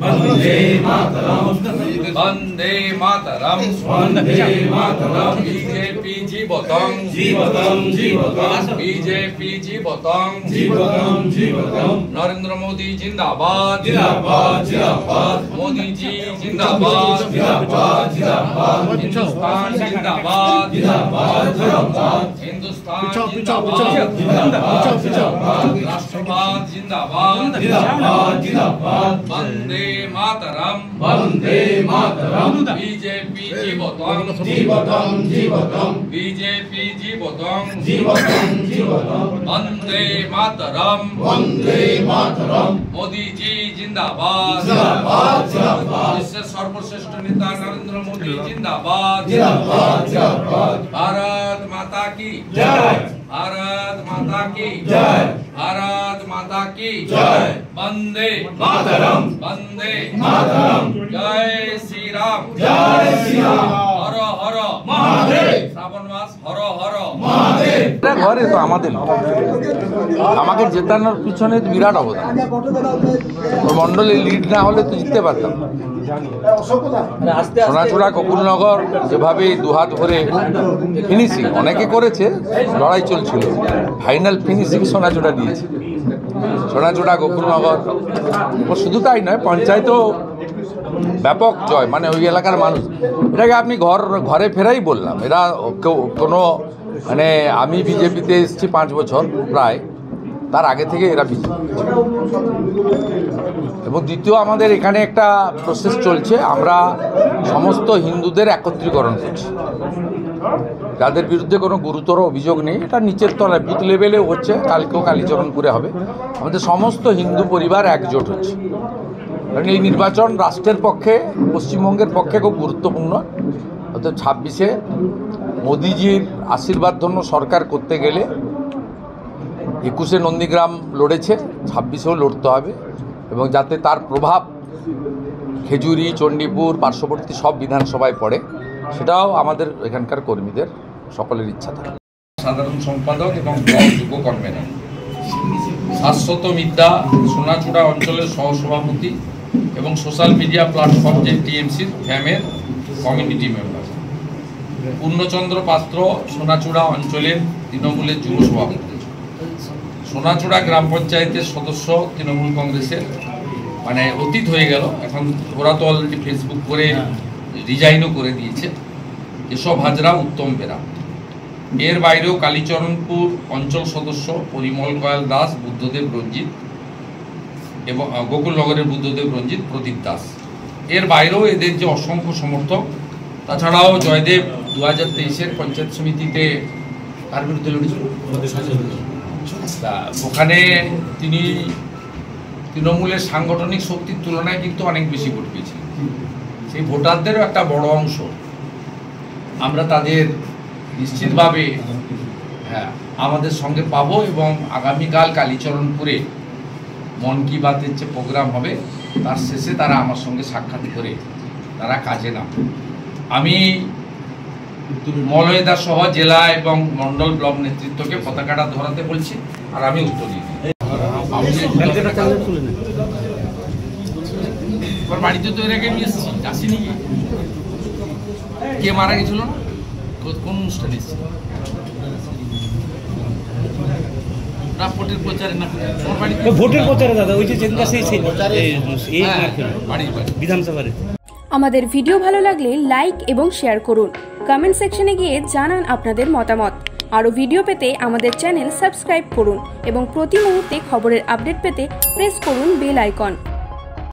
Vande Mataram Vande Mataram Vande Mataram BJP जीवतम जीवतम जीवतम BJP जीवतम जीवतम जीवतम Narendra Modi जिंदाबाद जिंदाबाद जिंदाबाद मोदी जी जिंदाबाद जिंदाबाद जिंदाबाद हिंदुस्तान जिंदाबाद जिंदाबाद जिंदाबाद हिंदुस्तान जिंदाबाद राष्ट्रवाद जिंदाबाद जिंदाबाद जिंदाबाद वंदे मातरम वंदे मातरम बीजेपी जीवतम जीवतम जीवतम बीजेपी जीवतम जीवतम जीवतम वंदे मातरम वंदे मातरम मोदी जी जिंदाबाद जिंदाबाद जिंदाबाद विश्व सर्वश्रेष्ठ नेता नरेंद्र मोदी जिंदाबाद जिंदाबाद जिंदाबाद भारत माता की जय भारत माता की जय भारत माता की जय वंदे मातरम वंदे मातरम जय श्री राम जय श्री राम हर हर महादेव শ্রাবণ মাস হর হর महादेव ঘরে তো আমাদের আমাকে জেতানোর পিছনে বিরাট অবদান মন্ডলে লিড না হলে তো জিততে পারতাম। সোনাচূড়া গোকুলনগর যেভাবে দুহাত ভরে ফিনিশিং অনেকে করেছে, লড়াই চলছিল, ফাইনাল ফিনিশিং সোনাচূড়া দিয়েছে। সোনাচূড়া গোকুলনগর শুধু তাই নয়, পঞ্চায়েতও ব্যাপক জয়, মানে ওই এলাকার মানুষ। এটাকে আপনি ঘরে ফেরাই বললাম। এরা কেউ কোনো মানে আমি বিজেপিতে এসেছি 5 বছর প্রায়, তার আগে থেকে এরা বিজেপি। এবং দ্বিতীয়, আমাদের এখানে একটা প্রসেস চলছে, আমরা সমস্ত হিন্দুদের একত্রীকরণ করছি। যাদের বিরুদ্ধে কোনো গুরুতর অভিযোগ নেই, এটা নিচের তলায় বুথ লেভেলেও হচ্ছে, কালকেও কালীচরণপুরে হবে। আমাদের সমস্ত হিন্দু পরিবার একজোট হচ্ছে, কারণ এই নির্বাচন রাষ্ট্রের পক্ষে, পশ্চিমবঙ্গের পক্ষে খুব গুরুত্বপূর্ণ। অর্থাৎ 26-এ মোদিজির আশীর্বাদ ধন্য সরকার করতে গেলে 21-এ নন্দীগ্রাম লড়েছে, 26-এও লড়তে হবে, এবং যাতে তার প্রভাব খেজুরি, চণ্ডীপুর, পার্শ্ববর্তী সব বিধানসভায় পড়ে, সেটাও আমাদের এখানকার কর্মীদের সকলের ইচ্ছা থাকে। সাধারণ সম্পাদক এবং যুব কনভেনর, শাশ্বত মিদ্যা সোনাচূড়া অঞ্চলের সহসভাপতি এবং সোশ্যাল মিডিয়া প্ল্যাটফর্ম যে টিএমসির ফ্যামের কমিউনিটি মেম্বার, পূর্ণচন্দ্র পাত্র সোনাচূড়া অঞ্চলের তৃণমূলের যুব সভাপতি, সোনাচূড়া গ্রাম পঞ্চায়েতের সদস্য তৃণমূল কংগ্রেসের, মানে অতীত হয়ে গেল, এখন ওরা তো অলরেডি ফেসবুক করে রিজাইনও করে দিয়েছে, এসব হাজরা, উত্তম বেরা। এর বাইরেও কালীচরণপুর অঞ্চল সদস্য পরিমল কয়াল দাস, বুদ্ধদেব রঞ্জিত এবং গোকুলনগরের বুদ্ধদেব রঞ্জিত, প্রদীপ দাস। এর বাইরেও এদের যে অসংখ্য সমর্থক, তাছাড়াও জয়দেব 2023-এর পঞ্চায়েত সমিতিতে তার বিরুদ্ধে লড়েছিল, ওখানে তিনি তৃণমূলের সাংগঠনিক শক্তির তুলনায় কিন্তু অনেক বেশি ভোট পেয়েছিলেন। সেই ভোটারদেরও একটা বড় অংশ আমরা তাদের নিশ্চিতভাবে আমাদের সঙ্গে পাবো, এবং আগামীকাল কালীচরণপুরে মন কি বাতের যে প্রোগ্রাম হবে তার শেষে তারা আমার সঙ্গে সাক্ষাৎ করে তারা কাজে নামবে। আমি মলয়দা সহ জেলা এবং মন্ডল ব্লক নেতৃত্বকে পতাকাটা ধরাতে বলছি, আর আমি উত্তর দিই। বাড়িতে তো এর আগে আমি এসেছি, আসিনি। কে মারা গেছিল না, কোন অনুষ্ঠানে এসেছি না? ভোটের প্রচারে না, ভোটের প্রচারে দাদা, ওই যে বিধানসভার। আমাদের ভিডিও ভালো লাগলে লাইক এবং শেয়ার করুন, কমেন্ট সেকশনে গিয়ে জানান আপনাদের মতামত। আরও ভিডিও পেতে আমাদের চ্যানেল সাবস্ক্রাইব করুন এবং প্রতি মুহূর্তে খবরের আপডেট পেতে প্রেস করুন বেল আইকন।